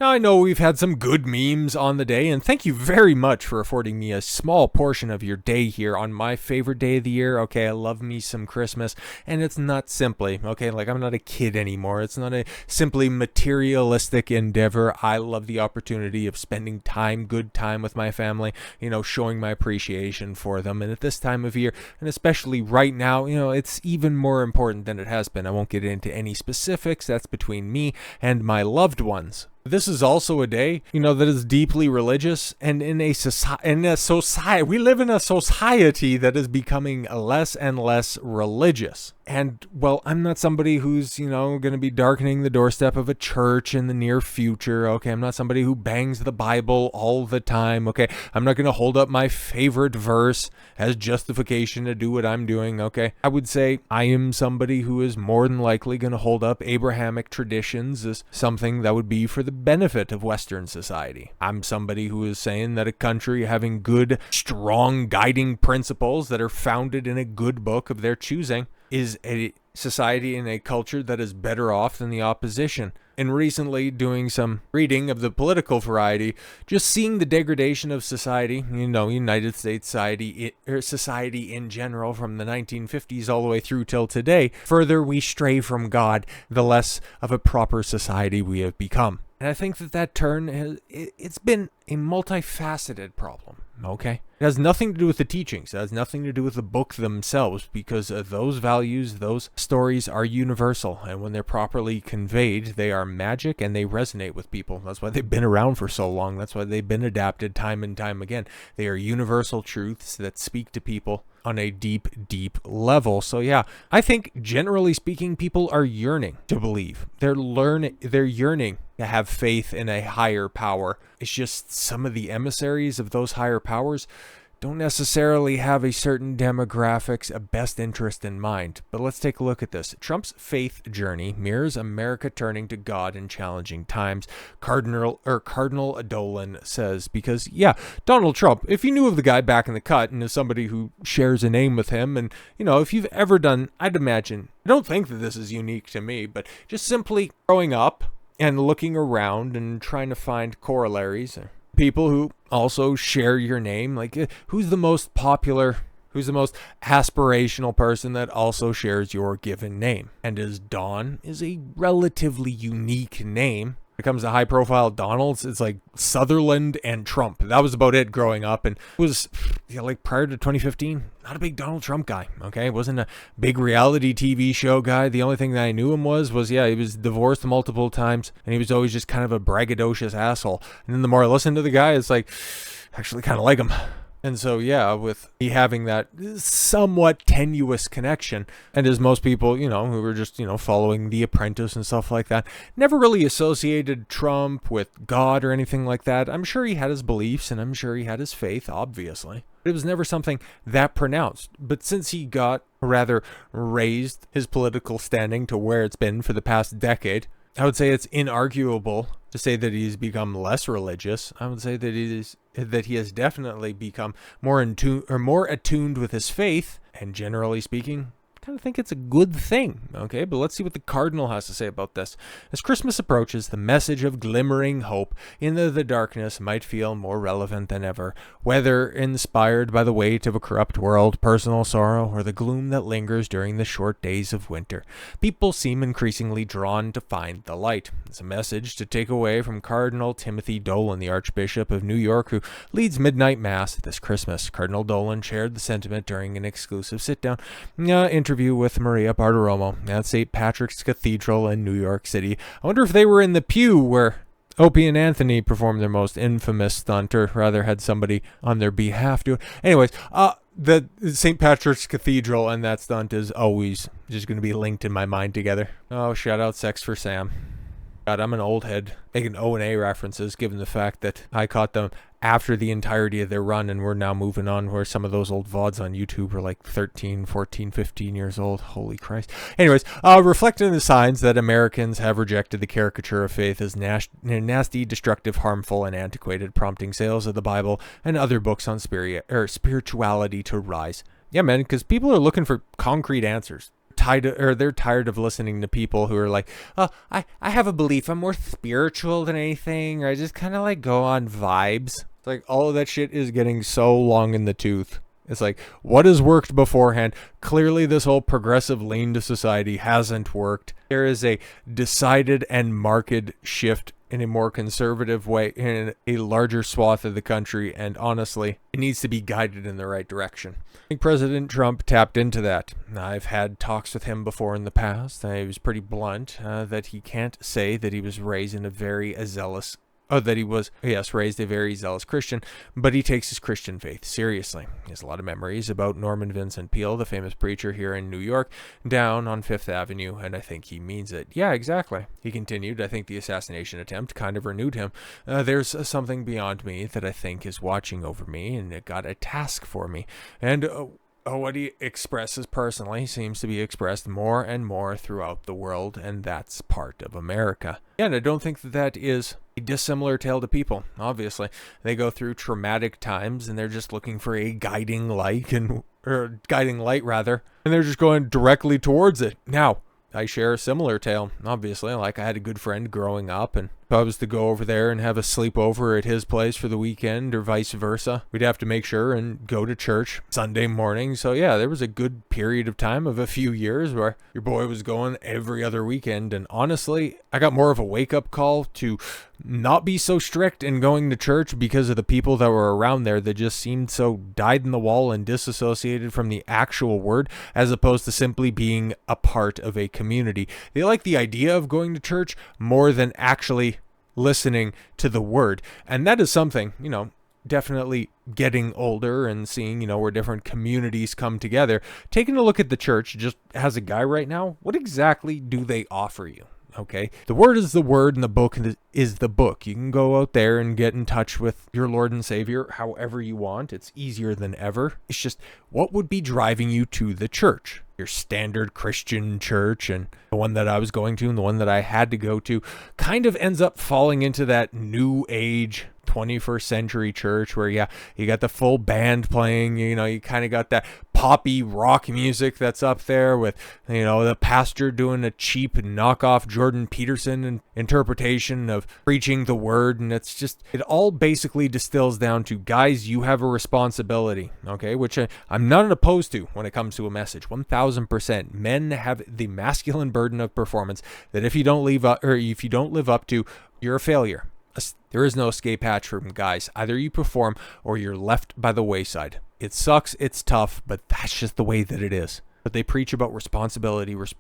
Now, I know we've had some good memes on the day, and thank you very much for affording me a small portion of your day here on my favorite day of the year. Okay, I love me some Christmas, and it's not simply, okay, like I'm not a kid anymore. It's not a simply materialistic endeavor. I love the opportunity of spending time, good time with my family, showing my appreciation for them. And at this time of year, and especially right now, it's even more important than it has been. I won't get into any specifics. That's between me and my loved ones. This is also a day, that is deeply religious, and in a society, we live in a society that is becoming less and less religious. And, well, I'm not somebody who's, going to be darkening the doorstep of a church in the near future, okay? I'm not somebody who bangs the Bible all the time, okay? I'm not going to hold up my favorite verse as justification to do what I'm doing, okay? I would say I am somebody who is more than likely going to hold up Abrahamic traditions as something that would be for the benefit of Western society. I'm somebody who is saying that a country having good, strong guiding principles that are founded in a good book of their choosing is a society and a culture that is better off than the opposition. And recently, doing some reading of the political variety, just seeing the degradation of society, United States society in general from the 1950s all the way through till today, further we stray from God, the less of a proper society we have become. And I think that turn, it's been a multifaceted problem, okay? It has nothing to do with the teachings. It has nothing to do with the book themselves, because those values, those stories are universal. And when they're properly conveyed, they are magic and they resonate with people. That's why they've been around for so long. That's why they've been adapted time and time again. They are universal truths that speak to people on a deep, deep level. So yeah, I think generally speaking, people are yearning to believe. They're yearning to have faith in a higher power. It's just some of the emissaries of those higher powers don't necessarily have a certain demographics, a best interest in mind. But let's take a look at this. Trump's faith journey mirrors America turning to God in challenging times, Cardinal Dolan says, because yeah, Donald Trump, if you knew of the guy back in the cut and as somebody who shares a name with him, and if you've ever done, I'd imagine, I don't think that this is unique to me, but just simply growing up and looking around and trying to find corollaries, people who also share your name, like who's the most popular, who's the most aspirational person that also shares your given name. And as Don is a relatively unique name. When it comes to high profile Donalds, it's like Sutherland and Trump. That was about it growing up, and it was like prior to 2015, not a big Donald Trump guy, okay? Wasn't a big reality TV show guy. The only thing that I knew him was he was divorced multiple times, and he was always just kind of a braggadocious asshole. And then the more I listened to the guy, it's like, I actually kind of like him. And so, yeah, with me having that somewhat tenuous connection, and as most people, who were just, following The Apprentice and stuff like that, never really associated Trump with God or anything like that. I'm sure he had his beliefs, and I'm sure he had his faith, obviously. But it was never something that pronounced. But since he got, or rather, raised his political standing to where it's been for the past decade, I would say it's inarguable to say that he's become less religious. I would say that he has definitely become more attuned with his faith, and generally speaking, I kind of think it's a good thing, okay? But let's see what the Cardinal has to say about this. As Christmas approaches, the message of glimmering hope in the darkness might feel more relevant than ever. Whether inspired by the weight of a corrupt world, personal sorrow, or the gloom that lingers during the short days of winter, people seem increasingly drawn to find the light. It's a message to take away from Cardinal Timothy Dolan, the Archbishop of New York, who leads midnight mass this Christmas. Cardinal Dolan shared the sentiment during an exclusive sit-down interview with Maria Bartiromo at St. Patrick's Cathedral in New York City. I wonder if they were in the pew where Opie and Anthony performed their most infamous stunt, or rather had somebody on their behalf do it. Anyways, the St. Patrick's Cathedral and that stunt is always just going to be linked in my mind together. Oh, shout out Sex for Sam. God, I'm an old head making O&A references, given the fact that I caught them after the entirety of their run, and we're now moving on where some of those old VODs on YouTube are like 13, 14, 15 years old. Holy Christ. Anyways, reflecting the signs that Americans have rejected the caricature of faith as nasty, destructive, harmful, and antiquated, prompting sales of the Bible and other books on spirituality to rise. Yeah, man, because people are looking for concrete answers. they're tired of listening to people who are like, oh, I have a belief. I'm more spiritual than anything, or I just kind of like go on vibes. It's like all of that shit is getting so long in the tooth. It's like, what has worked beforehand? Clearly, this whole progressive lean to society hasn't worked. There is a decided and marked shift in a more conservative way in a larger swath of the country, and honestly, it needs to be guided in the right direction. I think President Trump tapped into that. I've had talks with him before in the past. He was pretty blunt that he can't say that he was raised in a very zealous that he was, yes, raised a very zealous Christian, but he takes his Christian faith seriously. He has a lot of memories about Norman Vincent Peale, the famous preacher here in New York, down on Fifth Avenue, and I think he means it. Yeah, exactly. He continued. I think the assassination attempt kind of renewed him. There's something beyond me that I think is watching over me, and it got a task for me. And what he expresses personally seems to be expressed more and more throughout the world, and that's part of America. Yeah, and I don't think that is a dissimilar tale to people. Obviously, they go through traumatic times, and they're just looking for a guiding light, and they're just going directly towards it. Now, I share a similar tale, obviously. Like, I had a good friend growing up, and if I was to go over there and have a sleepover at his place for the weekend or vice versa, we'd have to make sure and go to church Sunday morning. So yeah, there was a good period of time of a few years where your boy was going every other weekend. And honestly, I got more of a wake-up call to not be so strict in going to church because of the people that were around there that just seemed so dyed in the wall and disassociated from the actual word, as opposed to simply being a part of a community. They like the idea of going to church more than actually listening to the word. And that is something, definitely getting older and seeing, where different communities come together. Taking a look at the church just as a guy right now, what exactly do they offer you? Okay, the word is the word, and the book is the book. You can go out there and get in touch with your Lord and Savior however you want. It's easier than ever. It's just, what would be driving you to the church? Your standard Christian church, and the one that I was going to and the one that I had to go to kind of ends up falling into that new age 21st century church where, yeah, you got the full band playing, you kind of got that poppy rock music that's up there with, the pastor doing a cheap knockoff Jordan Peterson interpretation of preaching the word. And it's just, it all basically distills down to, guys, you have a responsibility, okay, which I'm not opposed to when it comes to a message. 1000%. Men have the masculine burden of performance that if you don't live up to, you're a failure. There is no escape hatch from guys. Either you perform or you're left by the wayside. It sucks, it's tough, but that's just the way that it is. But they preach about responsibility, but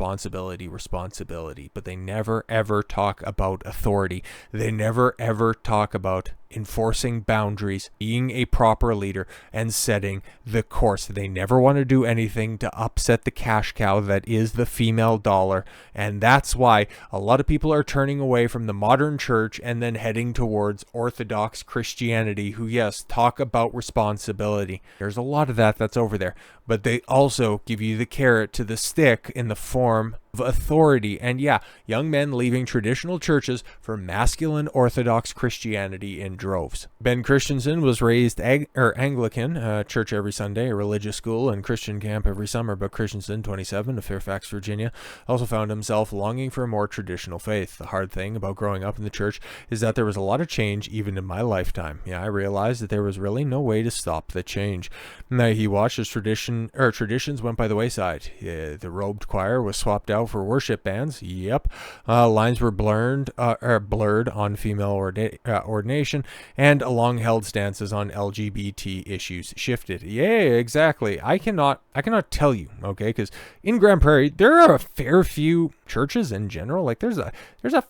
they never ever talk about authority. They never ever talk about enforcing boundaries, being a proper leader, and setting the course. They never want to do anything to upset the cash cow that is the female dollar. And that's why a lot of people are turning away from the modern church and then heading towards Orthodox Christianity, who, yes, talk about responsibility. There's a lot of that's over there. But they also give you the carrot to the stick in the form of authority. And yeah, young men leaving traditional churches for masculine Orthodox Christianity in droves. Ben Christensen was raised Anglican, church every Sunday, a religious school, and Christian camp every summer. But Christensen, 27, of Fairfax, Virginia, also found himself longing for a more traditional faith. The hard thing about growing up in the church is that there was a lot of change even in my lifetime. Yeah, I realized that there was really no way to stop the change. Now, he watched as traditions went by the wayside. The robed choir was swapped out for worship bands. Yep. Lines were blurred on female ordination, and long-held stances on LGBT issues shifted. Yeah, exactly. I cannot tell you, okay, because in Grand Prairie there are a fair few churches in general. Like there's a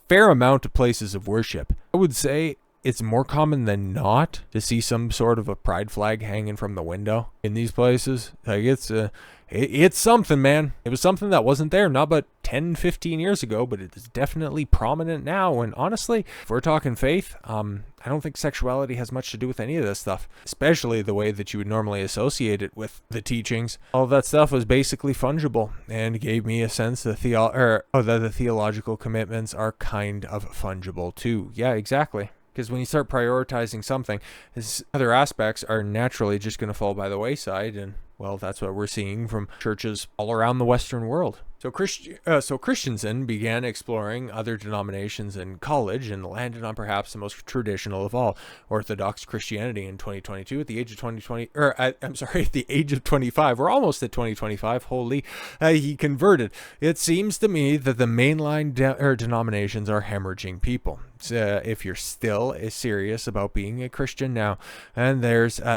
fair amount of places of worship. I would say it's more common than not to see some sort of a pride flag hanging from the window in these places. Like it's something, man. It was something that wasn't there not but 10, 15 years ago, but it is definitely prominent now. And honestly, if we're talking faith, I don't think sexuality has much to do with any of this stuff, especially the way that you would normally associate it with the teachings. All of that stuff was basically fungible and gave me a sense that the theological commitments are kind of fungible too. Yeah, exactly. Because when you start prioritizing something, other aspects are naturally just going to fall by the wayside. And, well, that's what we're seeing from churches all around the Western world. So Christensen began exploring other denominations in college and landed on perhaps the most traditional of all, Orthodox Christianity in 2022 at the age of at the age of 25. We're almost at 2025. Holy, he converted. It seems to me that the mainline denominations are hemorrhaging people. If you're still serious about being a Christian now, and there isn't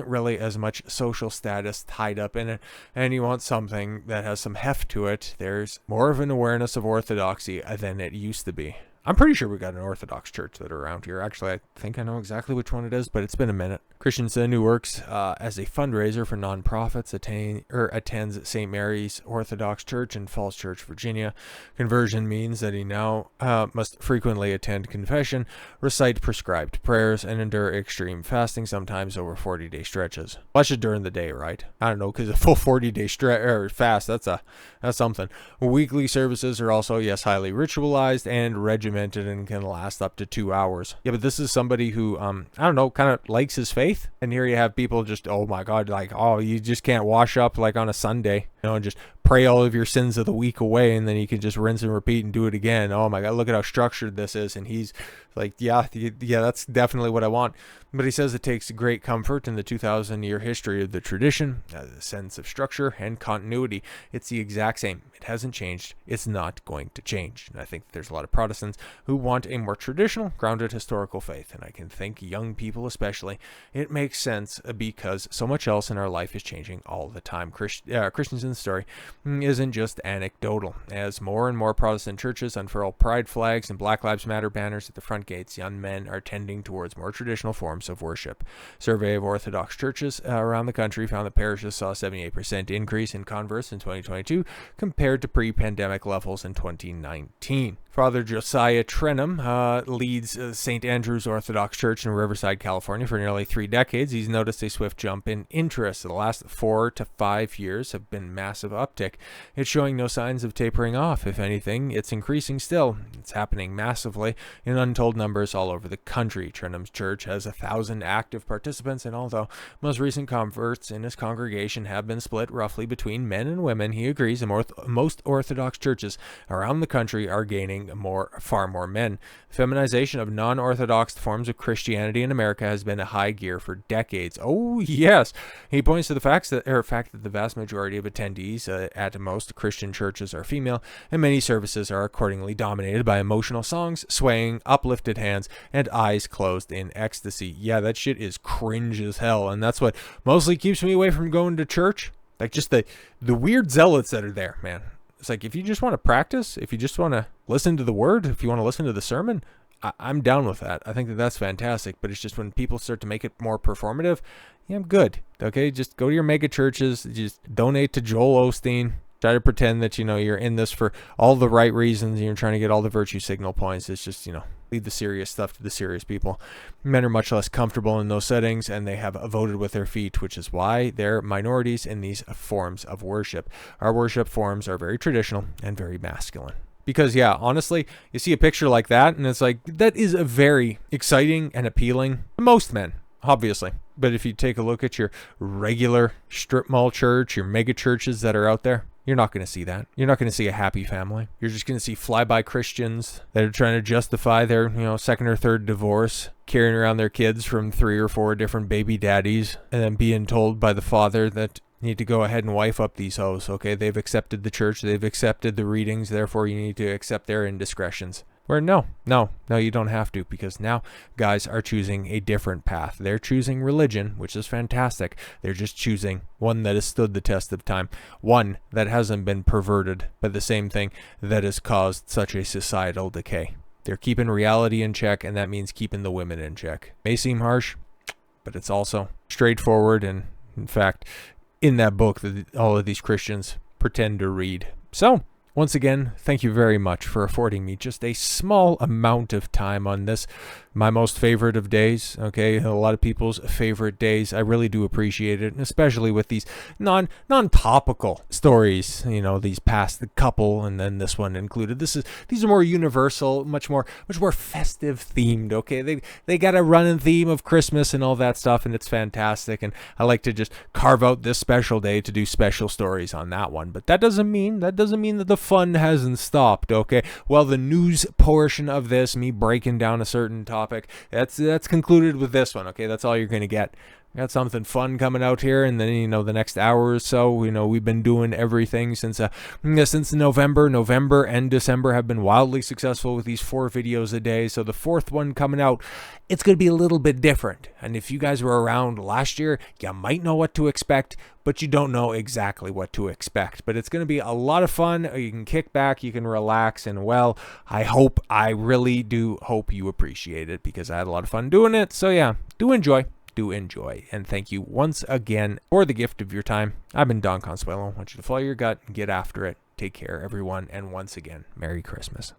really as much social status tied up in it, and you want something that has some heft to it, there's more of an awareness of orthodoxy than it used to be. I'm pretty sure we got an Orthodox church that are around here. Actually, I think I know exactly which one it is, but it's been a minute. Christensen, who works as a fundraiser for nonprofits, attends St. Mary's Orthodox Church in Falls Church, Virginia. Conversion means that he now must frequently attend confession, recite prescribed prayers, and endure extreme fasting, sometimes over 40-day stretches. Well, that's just during the day, right? I don't know, because a full 40-day fast, that's something. Weekly services are also, yes, highly ritualized and regimented and can last up to 2 hours. Yeah, but this is somebody who, I don't know, kind of likes his faith. And here you have people just, oh my God, like, oh, you just can't wash up like on a Sunday, and just pray all of your sins of the week away, and then you can just rinse and repeat and do it again. Oh my God, look at how structured this is. And he's like, yeah, that's definitely what I want. But he says it takes great comfort in the 2,000-year history of the tradition, the sense of structure and continuity. It's the exact same. It hasn't changed. It's not going to change. And I think there's a lot of Protestants who want a more traditional, grounded historical faith. And I can think young people especially, it makes sense because so much else in our life is changing all the time. Christensen's story isn't just anecdotal. As more and more Protestant churches unfurl pride flags and Black Lives Matter banners at the front gates, young men are tending towards more traditional forms of worship. Survey of Orthodox churches around the country found that parishes saw a 78% increase in converts in 2022 compared to pre-pandemic levels in 2019. Father Josiah Trenum leads St. Andrew's Orthodox Church in Riverside, California for nearly 3 decades. He's noticed a swift jump in interest. The last 4 to 5 years have been massive uptick. It's showing no signs of tapering off. If anything, it's increasing still. It's happening massively in untold numbers all over the country. Trenum's church has 1,000 active participants, and although most recent converts in his congregation have been split roughly between men and women, he agrees most Orthodox churches around the country are gaining far more men. Feminization of non-Orthodox forms of Christianity in America has been a high gear for decades. Oh yes, he points to the fact that the vast majority of attendees at most Christian churches are female, and many services are accordingly dominated by emotional songs, swaying, uplifted hands, and eyes closed in ecstasy. Yeah, that shit is cringe as hell, and that's what mostly keeps me away from going to church. Like just the weird zealots that are there, man. It's like, if you just want to practice, if you just want to listen to the word, if you want to listen to the sermon, I'm down with that. I think that's fantastic. But it's just when people start to make it more performative, yeah, I'm good. Okay, just go to your mega churches, just donate to Joel Osteen. Try to pretend that, you're in this for all the right reasons and you're trying to get all the virtue signal points. It's just, leave the serious stuff to the serious people. Men are much less comfortable in those settings, and they have voted with their feet, which is why they're minorities in these forms of worship. Our worship forms are very traditional and very masculine. Because, yeah, honestly, you see a picture like that, and it's like, that is a very exciting and appealing to most men, obviously. But if you take a look at your regular strip mall church, your mega churches that are out there, you're not going to see that. You're not going to see a happy family. You're just going to see flyby Christians that are trying to justify their, second or third divorce, carrying around their kids from 3 or 4 different baby daddies, and then being told by the father that you need to go ahead and wife up these hoes. Okay, they've accepted the church, they've accepted the readings, therefore you need to accept their indiscretions. Where no, you don't have to, because now guys are choosing a different path. They're choosing religion, which is fantastic. They're just choosing one that has stood the test of time, one that hasn't been perverted by the same thing that has caused such a societal decay. They're keeping reality in check, and that means keeping the women in check. May seem harsh, but it's also straightforward, and in fact, in that book that all of these Christians pretend to read. So, once again, thank you very much for affording me just a small amount of time on this my most favorite of days. Okay, a lot of people's favorite days. I really do appreciate it, and especially with these non-topical stories. These past the couple, and then this one included. These are more universal, much more festive themed. Okay, they got a running theme of Christmas and all that stuff, and it's fantastic. And I like to just carve out this special day to do special stories on that one. But that doesn't mean that the fun hasn't stopped. Okay, well, the news portion of this, me breaking down a certain topic, that's concluded with this one. Okay, that's all you're gonna get. Got something fun coming out here, and then the next hour or so. We've been doing everything since November. November and December have been wildly successful with these 4 videos a day. So the 4th one coming out, it's gonna be a little bit different. And if you guys were around last year, you might know what to expect, but you don't know exactly what to expect. But it's gonna be a lot of fun. You can kick back, you can relax, and well, I really do hope you appreciate it, because I had a lot of fun doing it. So yeah, do enjoy, and thank you once again for the gift of your time. I've been Don Consuelo. I want you to follow your gut and get after it. Take care, everyone, and once again, Merry Christmas.